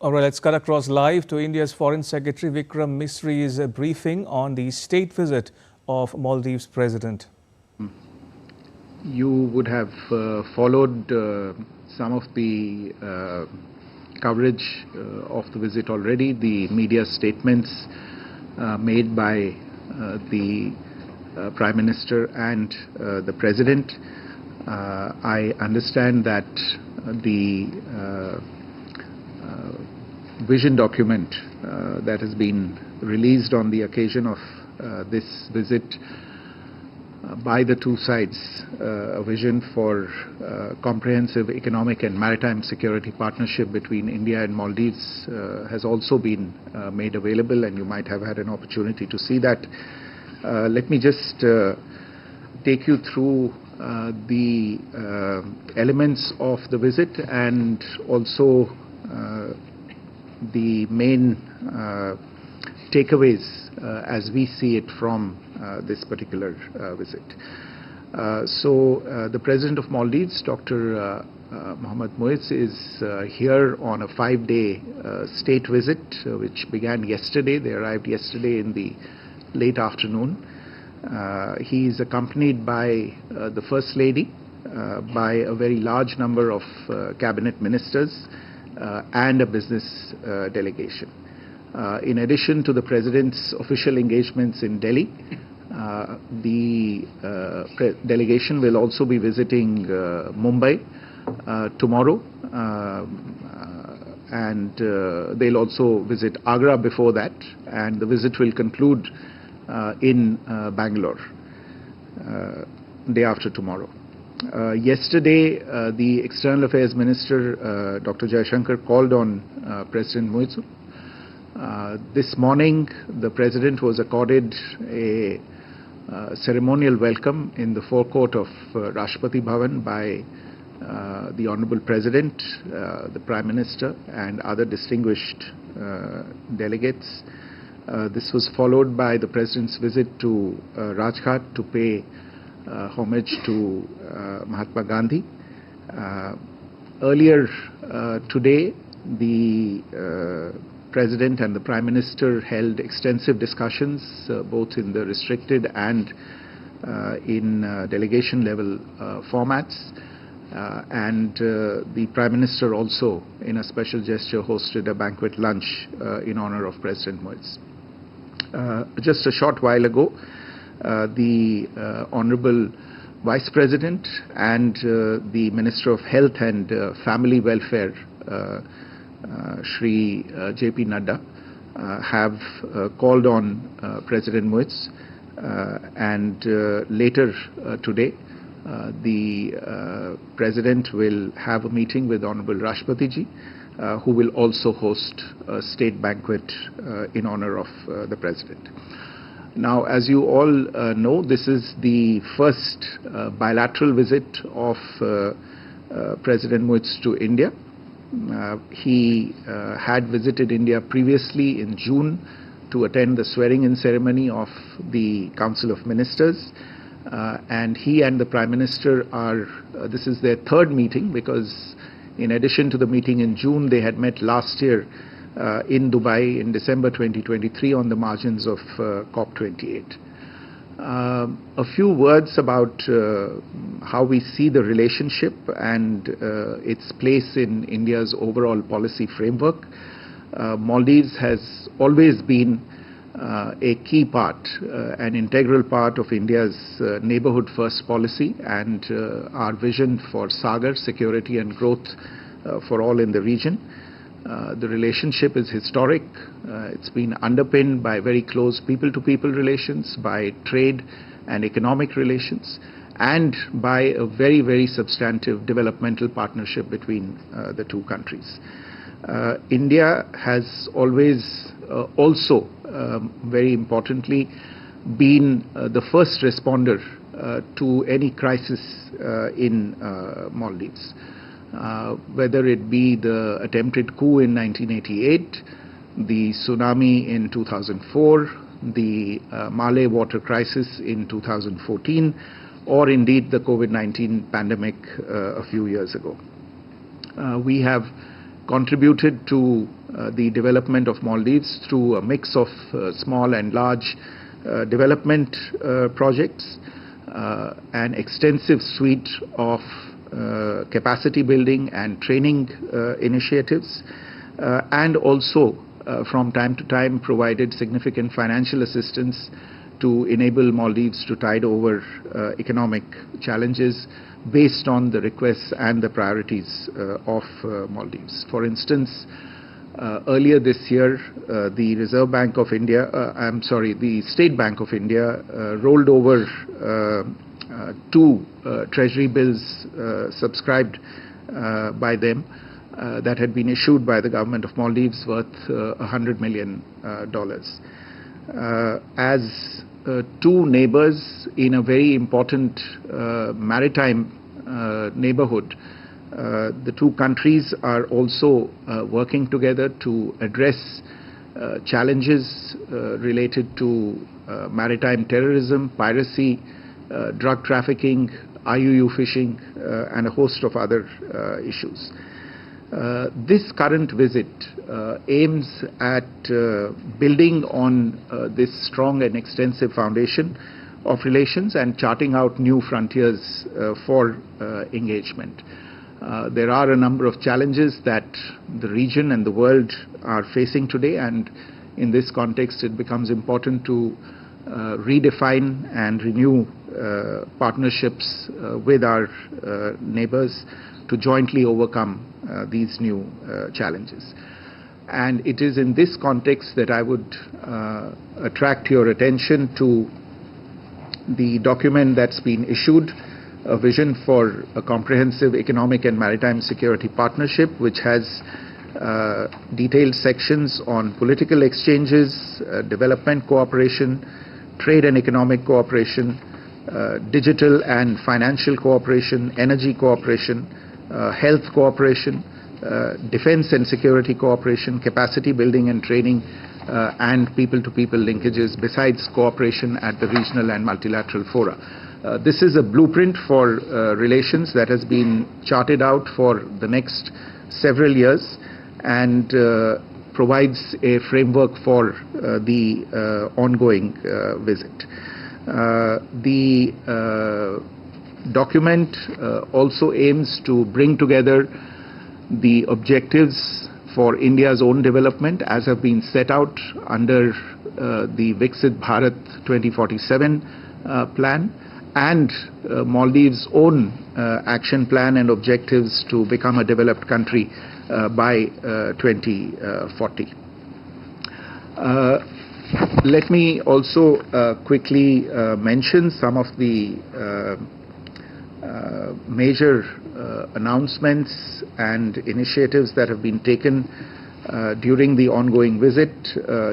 All right, let's cut across live to India's Foreign Secretary Vikram Misri's briefing on the state visit of Maldives President. You would have followed some of the coverage of the visit already, the media statements made by the Prime Minister and the President. I understand that the vision document that has been released on the occasion of this visit by the two sides, a vision for comprehensive economic and maritime security partnership between India and Maldives has also been made available, and you might have had an opportunity to see that. Let me just take you through the elements of the visit and also the main takeaways as we see it from this particular visit. The President of Maldives, Dr. Mohammed Muizzu, is here on a 5-day state visit which began yesterday. They arrived yesterday in the late afternoon. He is accompanied by the First Lady, by a very large number of cabinet ministers and a business delegation. In addition to the President's official engagements in Delhi, the delegation will also be visiting Mumbai tomorrow, and they'll also visit Agra before that, and the visit will conclude in Bangalore day after tomorrow. Yesterday, the External Affairs Minister, Dr. Jaishankar, called on President Muizzu. This morning, the President was accorded a ceremonial welcome in the forecourt of Rashtrapati Bhavan by the Honorable President, the Prime Minister, and other distinguished delegates. This was followed by the President's visit to Rajghat to pay homage to Mahatma Gandhi. Earlier today, the President and the Prime Minister held extensive discussions both in the restricted and in delegation level formats, and the Prime Minister also, in a special gesture, hosted a banquet lunch in honor of President Muizzu. Just a short while ago, the Honorable Vice President and the Minister of Health and Family Welfare, Shri J.P. Nadda, have called on President Muizzu, and later today the President will have a meeting with Honorable Rashtrapati Ji, who will also host a state banquet in honor of the President. Now, as you all know, this is the first bilateral visit of President Muizzu to India. He had visited India previously in June to attend the swearing-in ceremony of the Council of Ministers, and he and the Prime Minister are, this is their third meeting, because in addition to the meeting in June, they had met last year in Dubai in December 2023 on the margins of COP28. A few words about how we see the relationship and its place in India's overall policy framework. Maldives has always been a key part, an integral part of India's neighborhood first policy and our vision for Sagar, security and growth for all in the region. The relationship is historic. It's been underpinned by very close people-to-people relations, by trade and economic relations, and by a very, very substantive developmental partnership between the two countries. India has always also, very importantly, been the first responder to any crisis in Maldives. Whether it be the attempted coup in 1988, the tsunami in 2004, the Malay water crisis in 2014, or indeed the COVID-19 pandemic a few years ago. We have contributed to the development of Maldives through a mix of small and large development projects, an extensive suite of capacity building and training initiatives, and also from time to time provided significant financial assistance to enable Maldives to tide over economic challenges based on the requests and the priorities of Maldives. For instance, earlier this year, the Reserve Bank of India, the State Bank of India rolled over two treasury bills subscribed by them that had been issued by the government of Maldives worth $100 million. As two neighbors in a very important maritime neighborhood, the two countries are also working together to address challenges related to maritime terrorism, piracy, drug trafficking, IUU fishing, and a host of other issues. This current visit aims at building on this strong and extensive foundation of relations and charting out new frontiers for engagement. There are a number of challenges that the region and the world are facing today, and in this context it becomes important to redefine and renew partnerships with our neighbors to jointly overcome these new challenges. And it is in this context that I would attract your attention to the document that's been issued, a vision for a comprehensive economic and maritime security partnership, which has detailed sections on political exchanges, development cooperation, trade and economic cooperation, digital and financial cooperation, energy cooperation, health cooperation, defense and security cooperation, capacity building and training, and people-to-people linkages, besides cooperation at the regional and multilateral fora. This is a blueprint for relations that has been charted out for the next several years and provides a framework for the ongoing visit. The document also aims to bring together the objectives for India's own development as have been set out under the Viksit Bharat 2047 plan, and Maldives' own action plan and objectives to become a developed country by 2040. Let me also quickly mention some of the major announcements and initiatives that have been taken during the ongoing visit.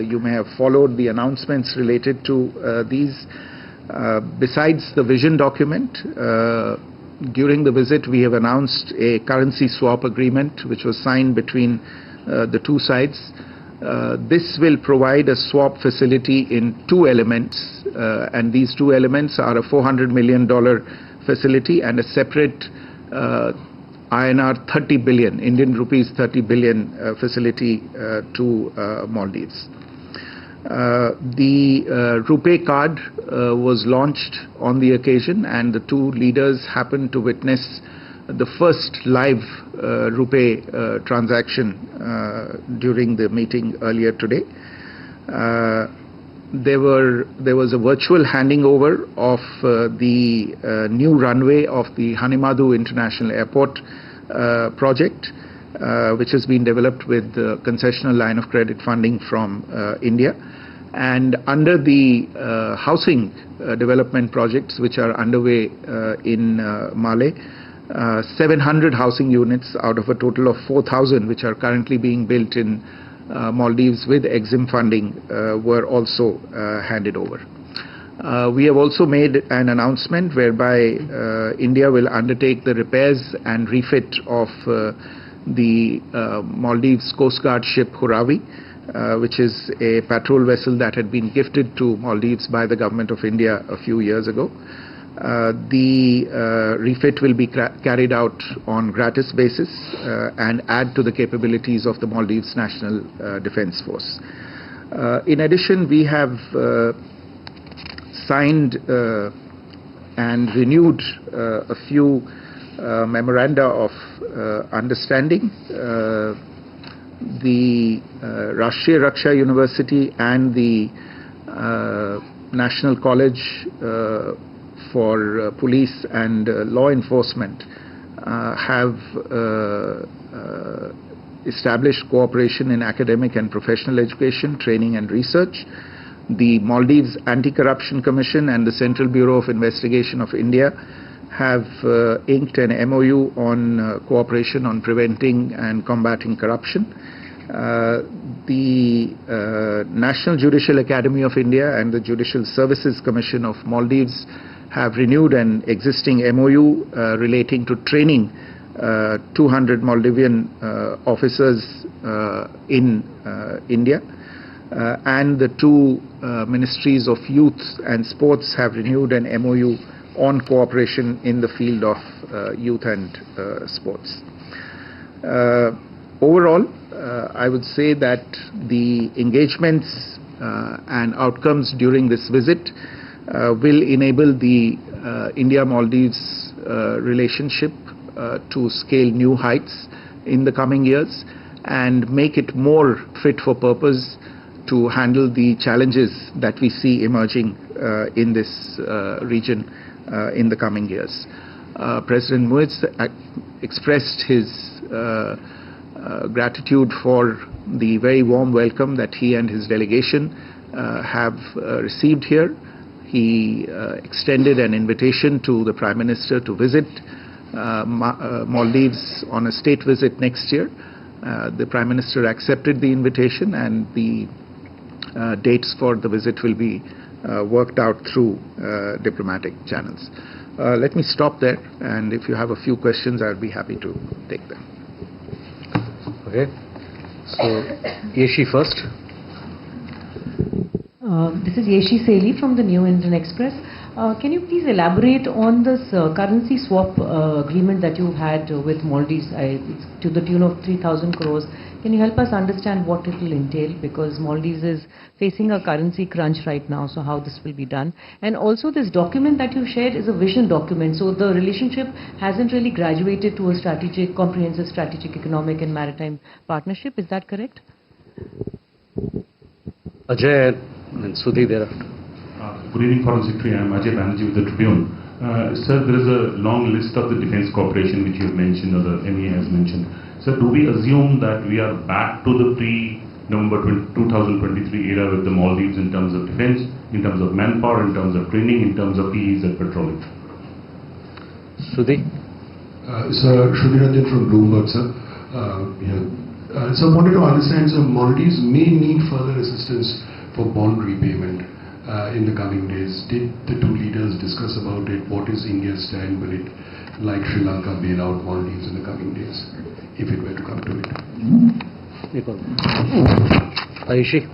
You may have followed the announcements related to these. Besides the vision document, during the visit we have announced a currency swap agreement which was signed between the two sides. This will provide a swap facility in two elements, and these two elements are a $400 million facility and a separate INR 30 billion, Indian rupees 30 billion facility to Maldives. The RuPay card was launched on the occasion, and the two leaders happened to witness the first live RuPay transaction during the meeting earlier today. There was a virtual handing over of the new runway of the Hanimadu International Airport project, which has been developed with the concessional line of credit funding from India. And under the housing development projects which are underway in Malé, 700 housing units out of a total of 4,000 which are currently being built in Maldives with EXIM funding were also handed over. We have also made an announcement whereby India will undertake the repairs and refit of the Maldives Coast Guard ship Hurawi, which is a patrol vessel that had been gifted to Maldives by the government of India a few years ago. The refit will be carried out on gratis basis and add to the capabilities of the Maldives National Defence Force. In addition, we have signed and renewed a few memoranda of understanding. The Rashtriya Raksha University and the National College for Police and Law Enforcement have established cooperation in academic and professional education, training and research. The Maldives Anti-Corruption Commission and the Central Bureau of Investigation of India have inked an MOU on cooperation on preventing and combating corruption. The National Judicial Academy of India and the Judicial Services Commission of Maldives have renewed an existing MOU relating to training 200 Maldivian officers in India. And the two ministries of youth and sports have renewed an MOU on cooperation in the field of youth and sports. Overall, I would say that the engagements and outcomes during this visit will enable the India-Maldives relationship to scale new heights in the coming years and make it more fit for purpose to handle the challenges that we see emerging in this region in the coming years. President Muizzu expressed his gratitude for the very warm welcome that he and his delegation have received here. He extended an invitation to the Prime Minister to visit Maldives on a state visit next year. The Prime Minister accepted the invitation, and the dates for the visit will be worked out through diplomatic channels. Let me stop there, and if you have a few questions, I'll be happy to take them. Okay. So, Yeshi first. This is Yeshi Seli from the New Indian Express. Can you please elaborate on this currency swap agreement that you had with Maldives? It's to the tune of 3,000 crores. Can you help us understand what it will entail? Because Maldives is facing a currency crunch right now, so how this will be done? And also this document that you shared is a vision document, so the relationship hasn't really graduated to a strategic, comprehensive strategic economic and maritime partnership. Is that correct? Ajay and Sudhi thereafter. Good evening, Foreign Secretary. I am Ajay Banerjee with the Tribune. Sir, there is a long list of the defense cooperation which you have mentioned, or the MEA has mentioned. Sir, do we assume that we are back to the pre-November 2023 era with the Maldives in terms of defense, in terms of manpower, in terms of training, in terms of PEs and patrolling? Sudhi? Sir, Shruti Ranjan from Bloomberg, sir. So I wanted to understand, sir, Maldives may need further assistance for bond repayment in the coming days. Did the two leaders discuss about it? What is India's stand? Will it, like Sri Lanka, bail out Maldives in the coming days, if it were to come to it? Ayushi?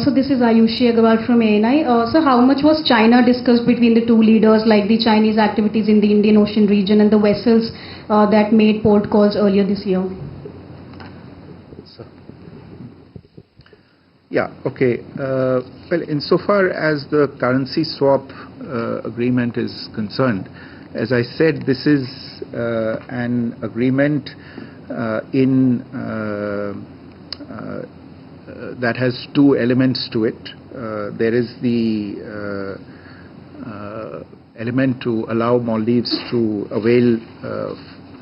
So this is Ayushi Agarwal from ANI. So how much was China discussed between the two leaders, like the Chinese activities in the Indian Ocean region and the vessels that made port calls earlier this year? Yeah, okay. Well, insofar as the currency swap agreement is concerned, as I said, this is an agreement that has two elements to it. There is the element to allow Maldives to avail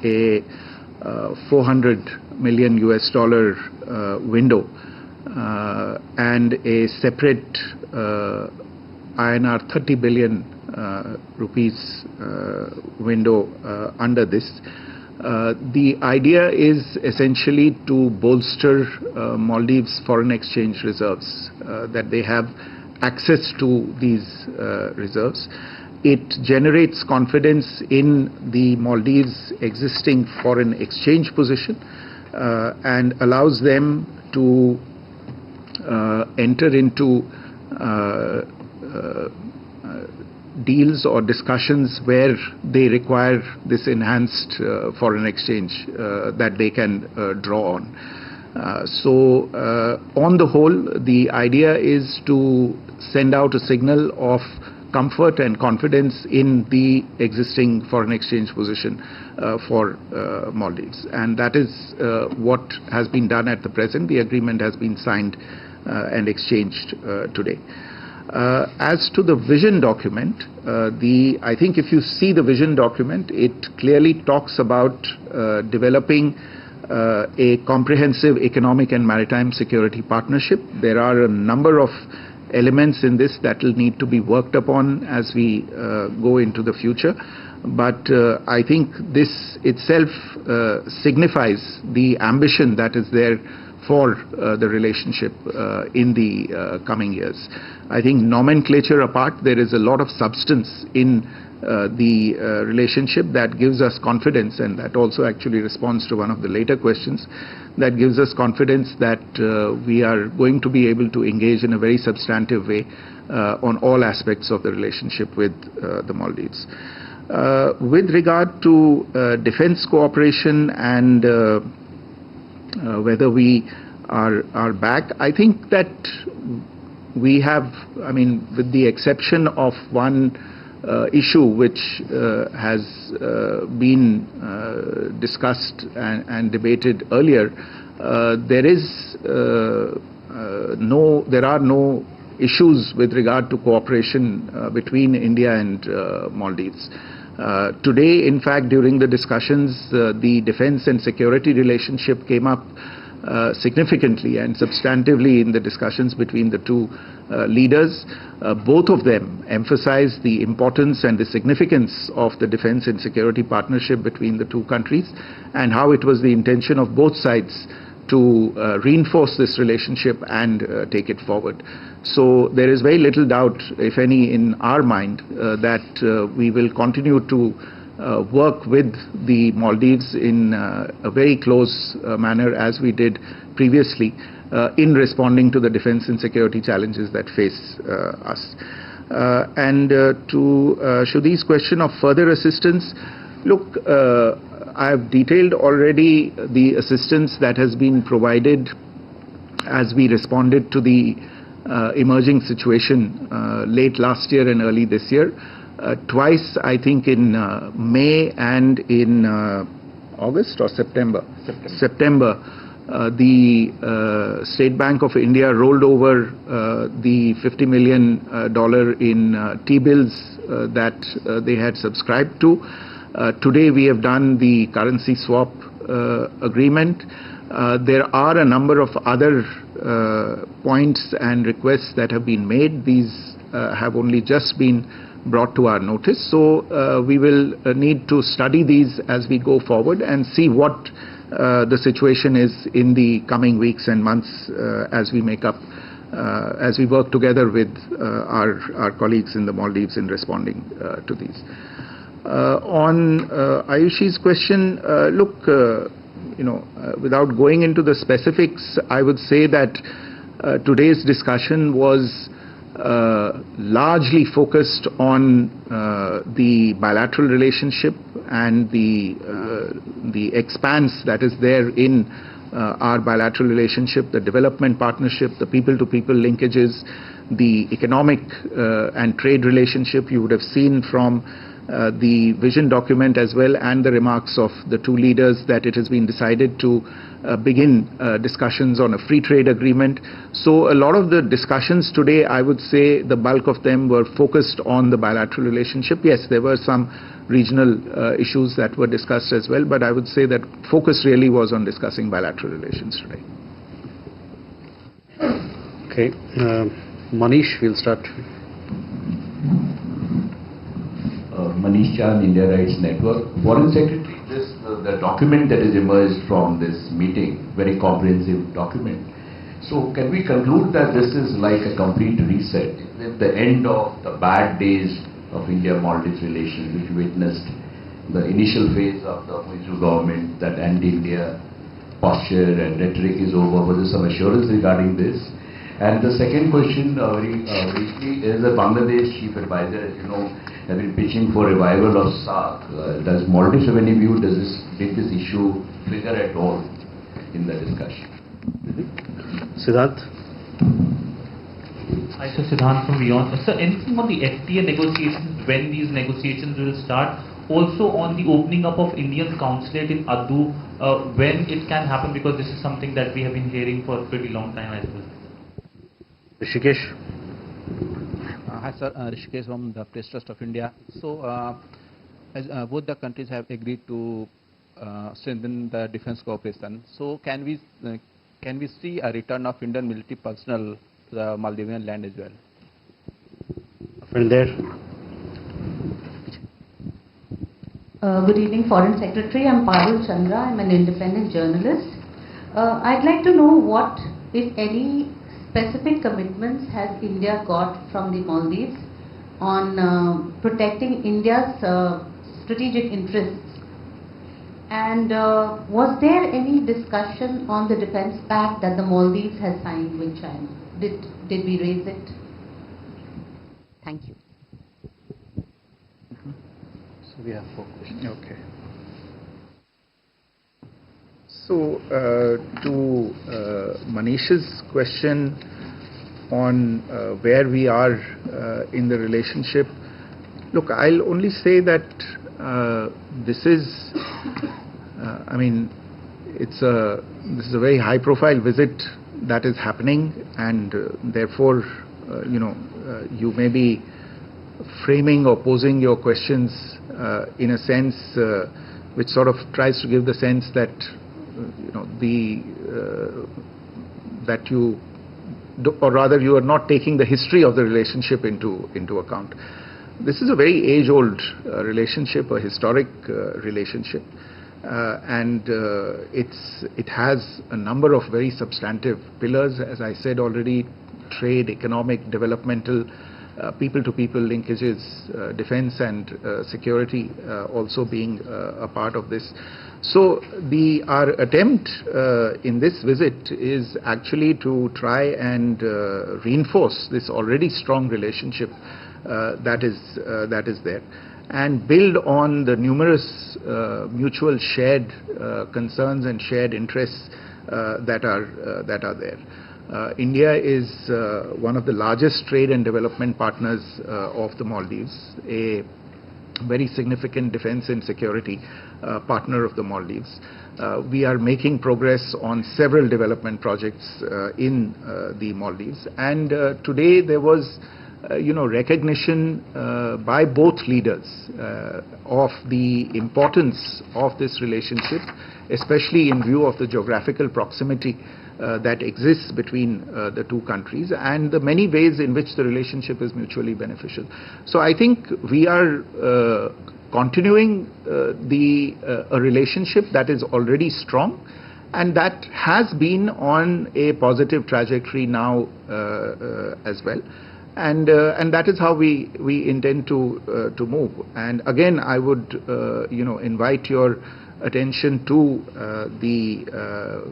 a $400 million window and a separate INR 30 billion rupees window under this. The idea is essentially to bolster Maldives' foreign exchange reserves, that they have access to these reserves. It generates confidence in the Maldives' existing foreign exchange position and allows them to enter into deals or discussions where they require this enhanced foreign exchange that they can draw on. On the whole, the idea is to send out a signal of comfort and confidence in the existing foreign exchange position for Maldives. And that is what has been done at the present. The agreement has been signed and exchanged today. As to the vision document, I think if you see the vision document, it clearly talks about developing a comprehensive economic and maritime security partnership. There are a number of elements in this that will need to be worked upon as we go into the future. But I think this itself signifies the ambition that is there for the relationship in the coming years. I think nomenclature apart, there is a lot of substance in the relationship that gives us confidence, and that also actually responds to one of the later questions, that gives us confidence that we are going to be able to engage in a very substantive way on all aspects of the relationship with the Maldives. With regard to defense cooperation and whether we are back, I think that we have, I mean, with the exception of one issue which has been discussed and debated earlier, there are no issues with regard to cooperation between India and Maldives. Today, in fact, during the discussions, the defense and security relationship came up significantly and substantively in the discussions between the two leaders. Both of them emphasized the importance and the significance of the defense and security partnership between the two countries, and how it was the intention of both sides to reinforce this relationship and take it forward. So there is very little doubt, if any, in our mind that we will continue to work with the Maldives in a very close manner as we did previously in responding to the defense and security challenges that face us. To Shudhi's question of further assistance, look, I have detailed already the assistance that has been provided as we responded to the emerging situation late last year and early this year. Twice, I think in May and in August or September. The State Bank of India rolled over the $50 million in T-bills that they had subscribed to. Today we have done the currency swap agreement. There are a number of other points and requests that have been made. These have only just been brought to our notice. So we will need to study these as we go forward and see what the situation is in the coming weeks and months as we make up, as we work together with our colleagues in the Maldives in responding to these. On Ayushi's question, look, without going into the specifics, I would say that today's discussion was largely focused on the bilateral relationship and the expanse that is there in our bilateral relationship, the development partnership, the people-to-people linkages, the economic and trade relationship. You would have seen from the vision document as well and the remarks of the two leaders that it has been decided to begin discussions on a free trade agreement. So a lot of the discussions today, I would say the bulk of them were focused on the bilateral relationship. Yes, there were some regional issues that were discussed as well, but I would say that focus really was on discussing bilateral relations today. Okay. Manish, we'll start. Manish Chan, India Rights Network. Foreign Secretary, the document that has emerged from this meeting, very comprehensive document. So can we conclude that this is like a complete reset? Is it the end of the bad days of India-Maldives relations, which witnessed the initial phase of the Muizzu government, that anti-India posture and rhetoric is over? Was there some assurance regarding this? And the second question, very briefly, is the Bangladesh chief advisor, as you know, have been pitching for revival of SAARC. Does Maldives have any view? Did this issue trigger at all in the discussion? Siddharth? Hi, sir. Siddharth from Beyond. Sir, anything on the FTA negotiations, when these negotiations will start? Also on the opening up of Indian consulate in Addu, when it can happen, because this is something that we have been hearing for a pretty long time as well. Rishikesh? Hi sir, Rishikesh from the Press Trust of India. So, as both the countries have agreed to strengthen the defense cooperation, so can we see a return of Indian military personnel to the Maldivian land as well? Friend there? Good evening, Foreign Secretary. I'm Parul Chandra. I'm an independent journalist. I'd like to know what, if any, specific commitments has India got from the Maldives on protecting India's strategic interests. And was there any discussion on the defense pact that the Maldives has signed with China? Did we raise it? Thank you. So we have 4 questions. Okay. So, to Manish's question on where we are in the relationship, look, I'll only say that this is, I mean, this is a very high-profile visit that is happening, and therefore, you may be framing or posing your questions in a sense which sort of tries to give the sense that that you do, or rather you are not taking the history of the relationship into account. This is a very age-old relationship, a historic relationship, and it has a number of very substantive pillars, as I said already: trade, economic, developmental, people-to-people linkages, defense and security also being a part of this. So our attempt in this visit is actually to try and reinforce this already strong relationship that is there, and build on the numerous mutual shared concerns and shared interests that are there. India is one of the largest trade and development partners of the Maldives, a very significant defense and security partner of the Maldives. We are making progress on several development projects in the Maldives, and today there was recognition by both leaders of the importance of this relationship, especially in view of the geographical proximity that exists between the two countries, and the many ways in which the relationship is mutually beneficial. So I think we are continuing a relationship that is already strong, and that has been on a positive trajectory now as well. And that is how we intend to move. And again, I would invite your attention to the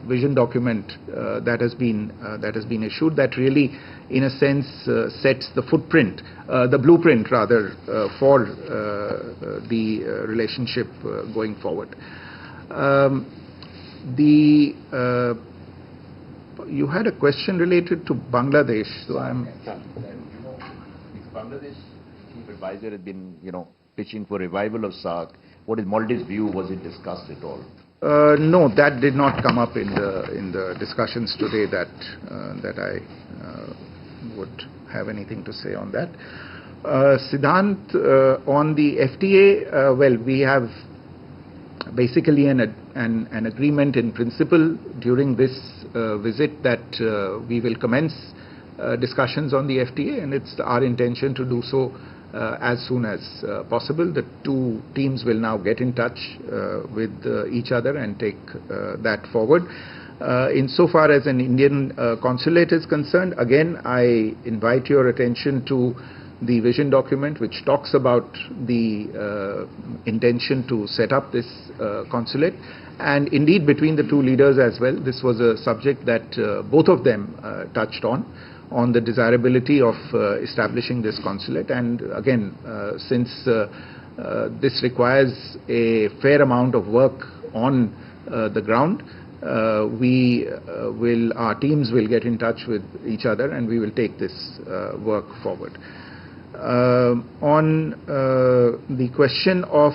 vision document that has been issued, that really, in a sense, sets the footprint, the blueprint rather, for the relationship going forward. You had a question related to Bangladesh, so I'm. Bangladesh chief advisor has been, pitching for revival of SAARC. What is Maldives' view? Was it discussed at all? No, that did not come up in the discussions today. That I would have anything to say on that. Siddhant, on the FTA, well, we have basically an agreement in principle during this visit that we will commence discussions on the FTA, and it's our intention to do so as soon as possible. The two teams will now get in touch with each other and take that forward. Insofar as an Indian consulate is concerned, again, I invite your attention to the vision document, which talks about the intention to set up this consulate. And indeed, between the two leaders as well, this was a subject that both of them touched on. on the desirability of establishing this consulate. And again, since this requires a fair amount of work on the ground, our teams will get in touch with each other and we will take this work forward. On the question of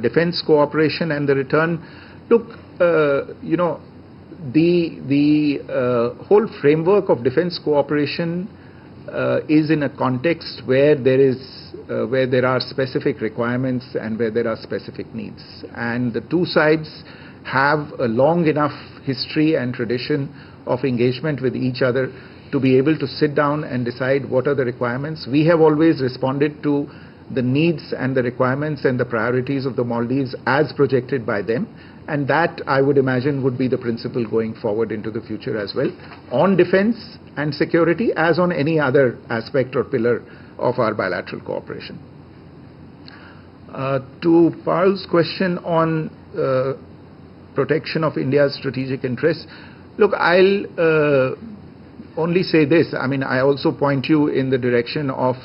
defense cooperation and the return, look, the whole framework of defense cooperation is in a context where there are specific requirements and where there are specific needs, and the two sides have a long enough history and tradition of engagement with each other to be able to sit down and decide what are the requirements. We have always responded to the needs and the requirements and the priorities of the Maldives as projected by them, and that, I would imagine, would be the principle going forward into the future as well, on defense and security as on any other aspect or pillar of our bilateral cooperation. To Parl's question on protection of India's strategic interests, look, I'll only say this. I mean, I also point you in the direction of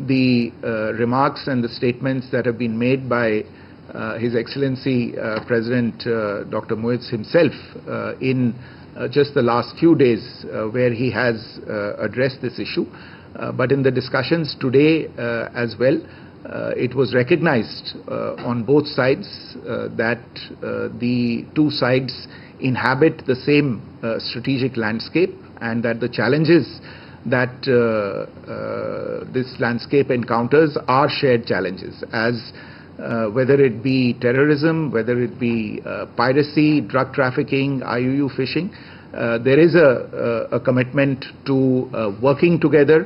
the remarks and the statements that have been made by His Excellency President Dr. Muizzu himself in just the last few days, where he has addressed this issue. But in the discussions today as well, it was recognized on both sides that the two sides inhabit the same strategic landscape, and that the challenges that this landscape encounters are shared challenges, as whether it be terrorism, whether it be piracy, drug trafficking, IUU fishing. There is a commitment to working together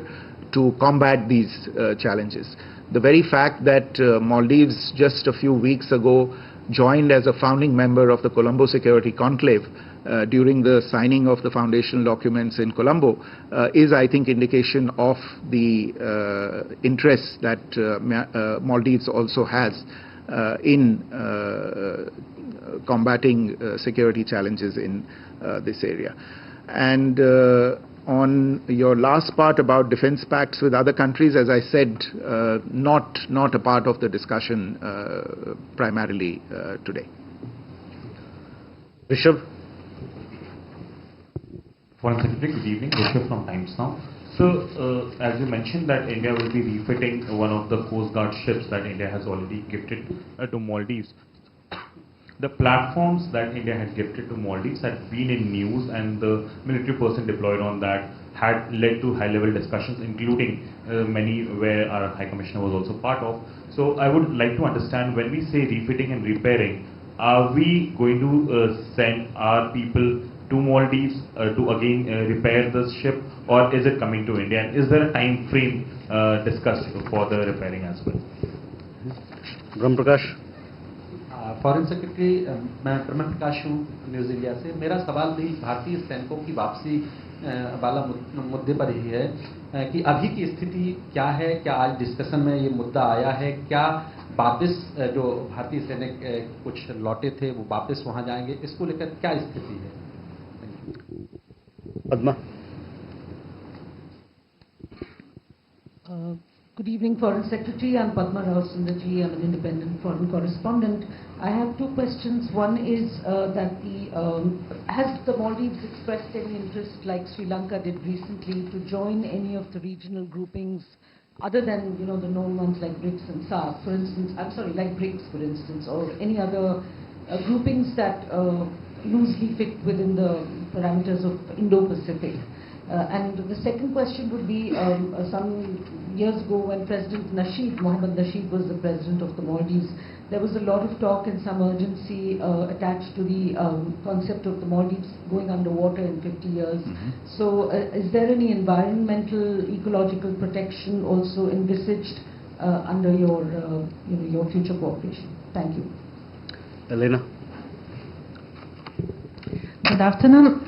to combat these challenges. The very fact that Maldives just a few weeks ago joined as a founding member of the Colombo Security Conclave during the signing of the foundational documents in Colombo is, I think, indication of the interests that Maldives also has in combating security challenges in this area. And on your last part about defense pacts with other countries, as I said, not a part of the discussion primarily today. Rishabh. Foreign Secretary, good evening. Rishabh from Times Now. So, as you mentioned that India will be refitting one of the Coast Guard ships that India has already gifted to Maldives. The platforms that India had gifted to Maldives had been in news, and the military person deployed on that had led to high-level discussions, including many where our High Commissioner was also part of. So I would like to understand, when we say refitting and repairing, are we going to send our people to Maldives to again repair the ship, or is it coming to India? And is there a time frame discussed for the repairing as well? Ram Prakash. Foreign secretary, मैं ब्रह्म प्रकाश हूँ news India से। मेरा सवाल भी भारतीय सैनिकों की वापसी वाला मुद्दे पर ही है कि अभी की स्थिति क्या है, क्या आज डिस्कशन में ये मुद्दा आया है, क्या वापस जो भारतीय सैनिक कुछ लौटे थे वो वापस वहाँ जाएंगे, इसको लेकर क्या स्थिति है? Padma. Good evening, Foreign Secretary. I'm Padma Rao Sundarji. I'm an independent foreign correspondent. I have two questions. One is that has the Maldives expressed any interest, like Sri Lanka did recently, to join any of the regional groupings other than, the known ones like BRICS and SAARC, for instance? I'm sorry, like BRICS, for instance, or any other groupings that loosely fit within the parameters of Indo-Pacific. And the second question would be, some years ago when President Mohammed Nasheed was the president of the Maldives, there was a lot of talk and some urgency attached to the concept of the Maldives going underwater in 50 years. So is there any environmental, ecological protection also envisaged under your future cooperation? Thank you. Elena. Good afternoon,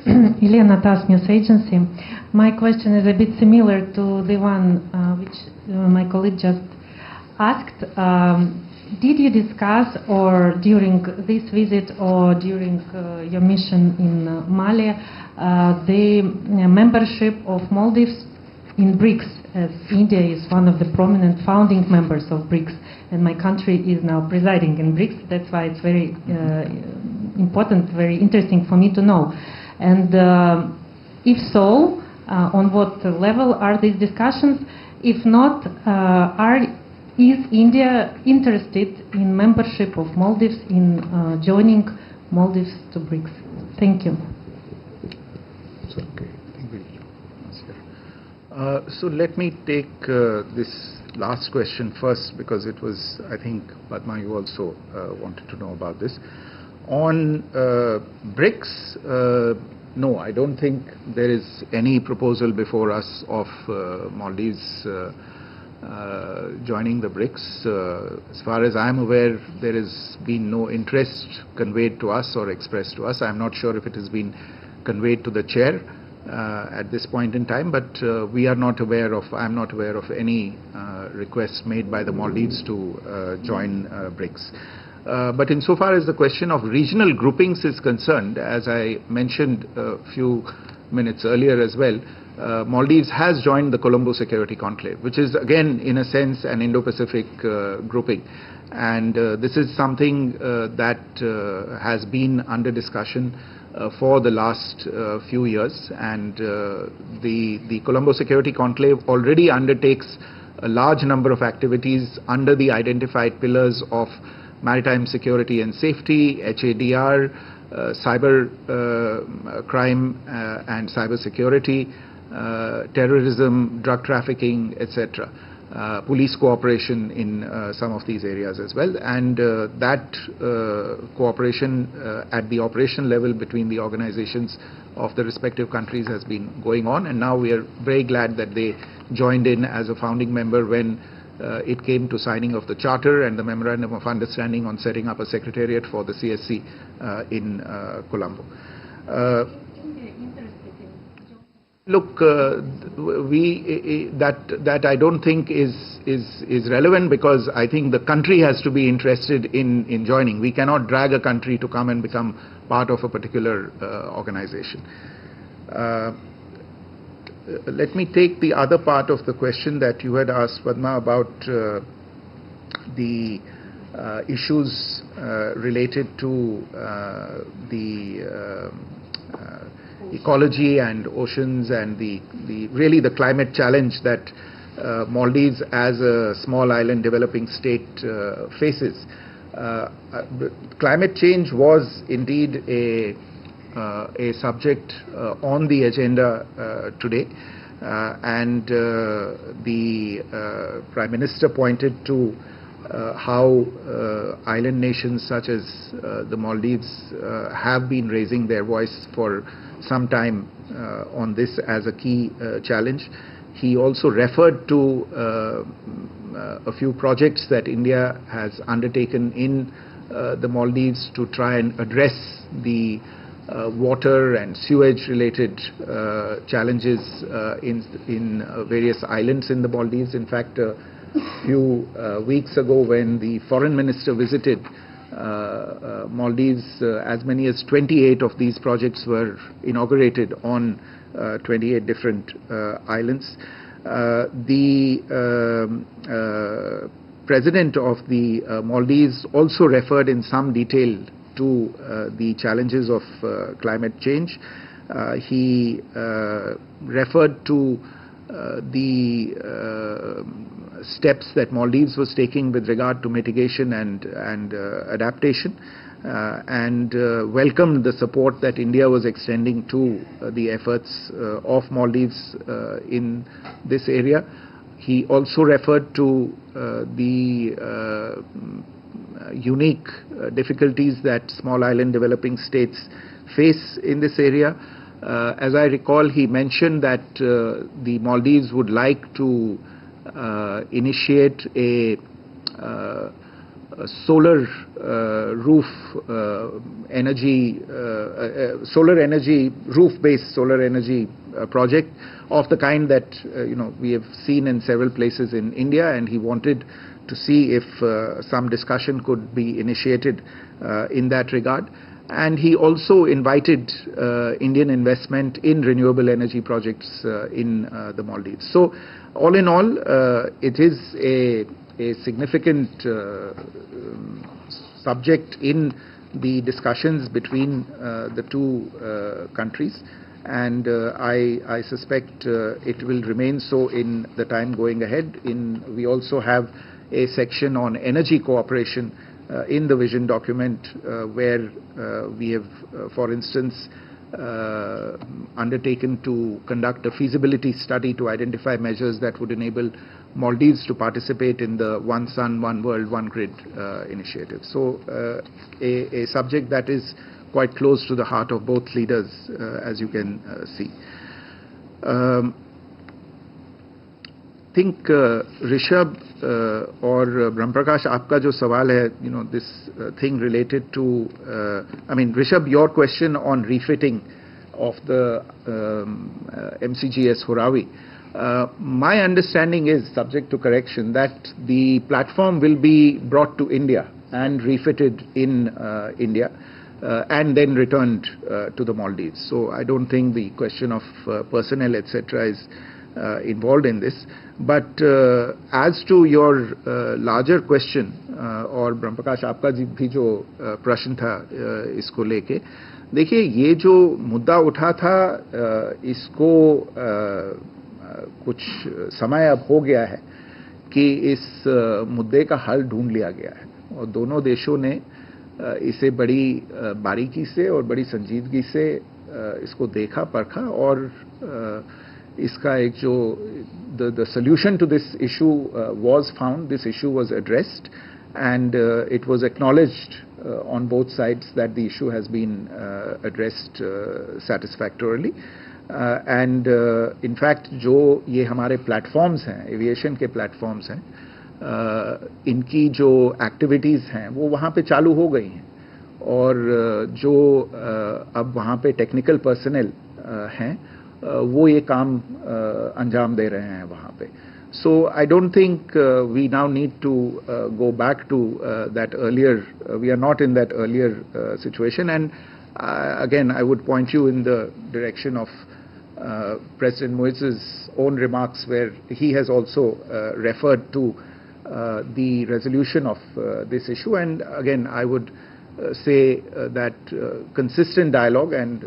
Elena TASS News Agency. My question is a bit similar to the one which my colleague just asked. Did you discuss, or during this visit or during your mission in Mali, the membership of Maldives in BRICS, as India is one of the prominent founding members of BRICS, and my country is now presiding in BRICS. That's why it's very important, very interesting for me to know. And if so, on what level are these discussions? If not, is India interested in membership of Maldives, in joining Maldives to BRICS? Thank you. So let me take this last question first, because it was, I think, Padma, you also wanted to know about this. On BRICS, no, I don't think there is any proposal before us of Maldives joining the BRICS. As far as I'm aware, there has been no interest conveyed to us or expressed to us. I'm not sure if it has been conveyed to the chair at this point in time, but I'm not aware of any requests made by the Maldives to join BRICS. But insofar as the question of regional groupings is concerned, as I mentioned a few minutes earlier as well, Maldives has joined the Colombo Security Conclave, which is again, in a sense, an Indo-Pacific grouping. And this is something that has been under discussion for the last few years. And the Colombo Security Conclave already undertakes a large number of activities under the identified pillars of maritime security and safety, HADR, cyber crime and cyber security, terrorism, drug trafficking, etc. Police cooperation in some of these areas as well, and that cooperation at the operation level between the organizations of the respective countries has been going on, and now we are very glad that they joined in as a founding member when it came to signing of the charter and the memorandum of understanding on setting up a secretariat for the CSC in Colombo. Look, that I don't think is relevant, because I think the country has to be interested in joining. We cannot drag a country to come and become part of a particular organization. Let me take the other part of the question that you had asked, Padma, about the issues related to the ecology and oceans and really the climate challenge that Maldives as a small island developing state faces. Climate change was indeed a subject on the agenda today, and the Prime Minister pointed to how island nations such as the Maldives have been raising their voice for some time on this as a key challenge. He also referred to a few projects that India has undertaken in the Maldives to try and address the water and sewage related challenges in various islands in the Maldives. In fact, a few weeks ago, when the foreign minister visited Maldives, as many as 28 of these projects were inaugurated on 28 different islands. The president of the Maldives also referred in some detail to the challenges of climate change. He referred to the steps that Maldives was taking with regard to mitigation and adaptation, and welcomed the support that India was extending to the efforts of Maldives in this area. He also referred to the unique difficulties that small island developing states face in this area. As I recall, he mentioned that the Maldives would like to initiate a solar roof energy, roof-based solar energy project of the kind that we have seen in several places in India, and he wanted to see if some discussion could be initiated in that regard. and he also invited Indian investment in renewable energy projects in the Maldives. So all in all, it is a significant subject in the discussions between the two countries, and I suspect it will remain so in the time going ahead. We also have a section on energy cooperation in the vision document, where we have, for instance, undertaken to conduct a feasibility study to identify measures that would enable Maldives to participate in the One Sun, One World, One Grid initiative. So a subject that is quite close to the heart of both leaders, as you can see. I think Rishabh or Brahmprakash, आपका जो सवाल है, this thing related to, Rishabh, your question on refitting of the MCGS Horavi. My understanding is, subject to correction, that the platform will be brought to India and refitted in India and then returned to the Maldives. So I don't think the question of personnel, etc. is involved in this. But as to your larger question, और ब्रह्मप्रकाश आपका भी जो प्रश्न था इसको लेके, देखिए ये जो मुद्दा उठा था इसको कुछ समय अब हो गया है कि इस मुद्दे का हल ढूंढ लिया गया है, और दोनों देशों ने इसे बड़ी बारीकी से और बड़ी संजीदगी से इसको देखा परखा, और इसका एक जो the solution to this issue was found. This issue was addressed, and it was acknowledged on both sides that the issue has been addressed satisfactorily. And in fact, जो ये हमारे platforms हैं, aviation के platforms हैं, इनकी जो activities हैं वो वहाँ पे चालू हो गई हैं, और जो अब वहाँ पे technical personnel हैं वो ये काम अंजाम दे रहे हैं वहाँ पे. So I don't think we now need to go back to that earlier. We are not in that earlier situation. And again, I would point you in the direction of President Muizzu's own remarks, where he has also referred to the resolution of this issue. And again, I would say that consistent dialogue and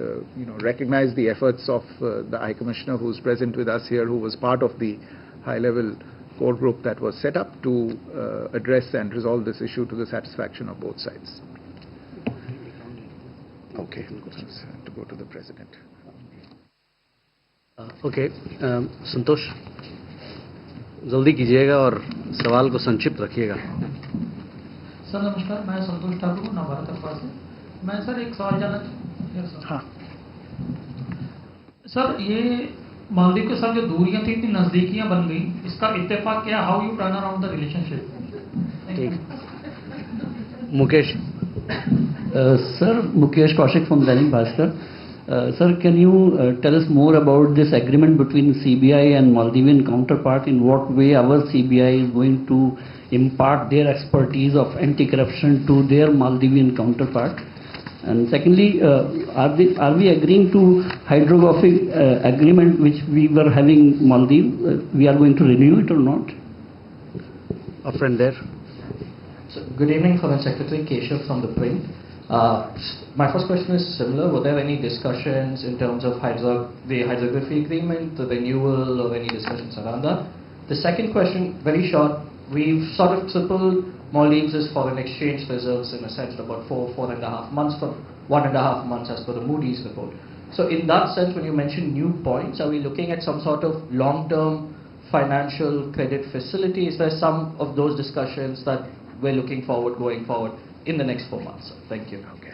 recognize the efforts of the High Commissioner who is present with us here, who was part of the high-level core group that was set up to address and resolve this issue to the satisfaction of both sides. Okay, to go to the President. Okay, संतोष, जल्दी कीजिएगा और सवाल को संक्षिप्त रखिएगा. Sir नमस्कार, मैं संतोष ठाकुर हूँ नवादा कस्बा से. मैं सर एक सवाल जानना चाहता हूँ. सर ये मालदीव के साथ जो दूरियां थी, इतनी नजदीकियां बन गई, इसका इत्तेफाक क्या, how U turn around the relationship? Mukesh. Sir, Mukesh Kaushik from Dainik Bhaskar. Sir, can you tell us more about this agreement between CBI and Maldivian counterpart? In what way our CBI is going to impart their expertise of anti-corruption to their Maldivian counterpart? And secondly, are we agreeing to hydrographic agreement which we were having Maldives? We are going to renew it or not? A friend there. So, good evening, Foreign Secretary Keshav from the Print. My first question is similar. Were there any discussions in terms of the hydrography agreement, the renewal, or any discussions around that? The second question, very short. We've sort of tripled Maldives' foreign exchange reserves in a sense, about 4.5 months from 1.5 months as per the Moody's report. So in that sense, when you mention new points, are we looking at some sort of long-term financial credit facility? Is there some of those discussions that we're looking forward, going forward in the next 4 months? Thank you. Okay.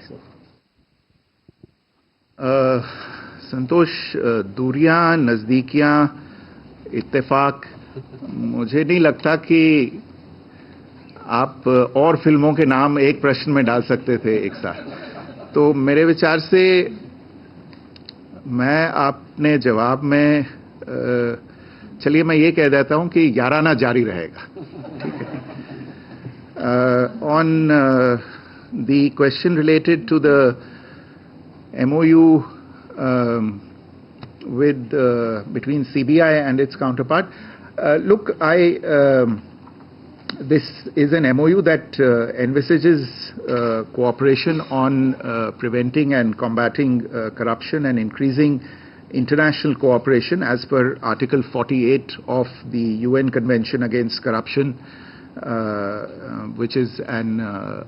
संतोष, दूरियां, नज़दीकियां, इत्तेफाक, मुझे नहीं लगता कि आप और फिल्मों के नाम एक प्रश्न में डाल सकते थे एक साथ. तो मेरे विचार से मैं आपने जवाब में चलिए मैं ये कह देता हूं कि याराना जारी रहेगा. On the question related to the MOU between CBI and its counterpart. Look, this is an MOU that envisages cooperation on preventing and combating corruption and increasing international cooperation as per Article 48 of the UN Convention Against Corruption, which is a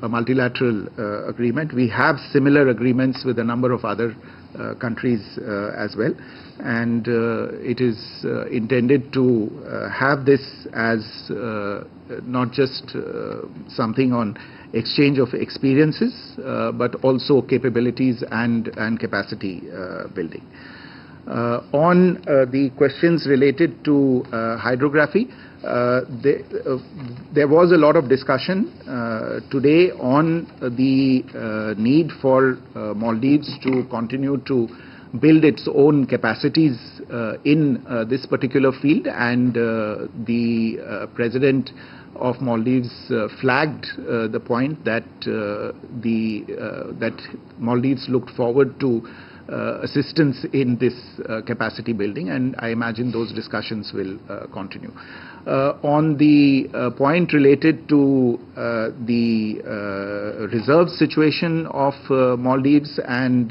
multilateral agreement. We have similar agreements with a number of other countries as well, and it is intended to have this as not just something on exchange of experiences, but also capabilities and capacity building. On the questions related to hydrography, there was a lot of discussion today on the need for Maldives to continue to build its own capacities in this particular field, and the President of Maldives flagged the point that that Maldives looked forward to assistance in this capacity building, and I imagine those discussions will continue. On the point related to the reserve situation of Maldives and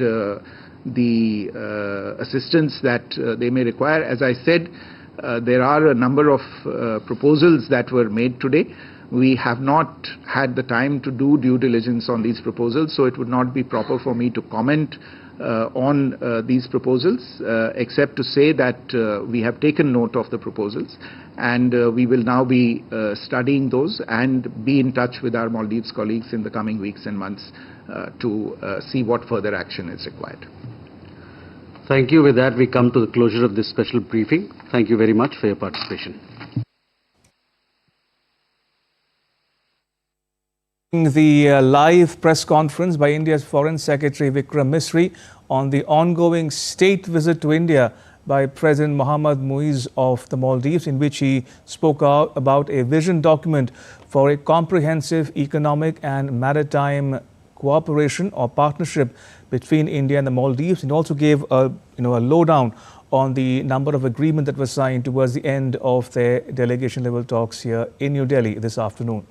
the assistance that they may require, as I said, there are a number of proposals that were made today. We have not had the time to do due diligence on these proposals, so it would not be proper for me to comment on these proposals, except to say that we have taken note of the proposals, and we will now be studying those and be in touch with our Maldives colleagues in the coming weeks and months to see what further action is required. Thank you. With that, we come to the closure of this special briefing. Thank you very much for your participation. The live press conference by India's Foreign Secretary Vikram Misri on the ongoing state visit to India by President Mohammad Muizzu of the Maldives, in which he spoke out about a vision document for a comprehensive economic and maritime cooperation or partnership between India and the Maldives, and also gave a lowdown on the number of agreements that were signed towards the end of their delegation level talks here in New Delhi this afternoon.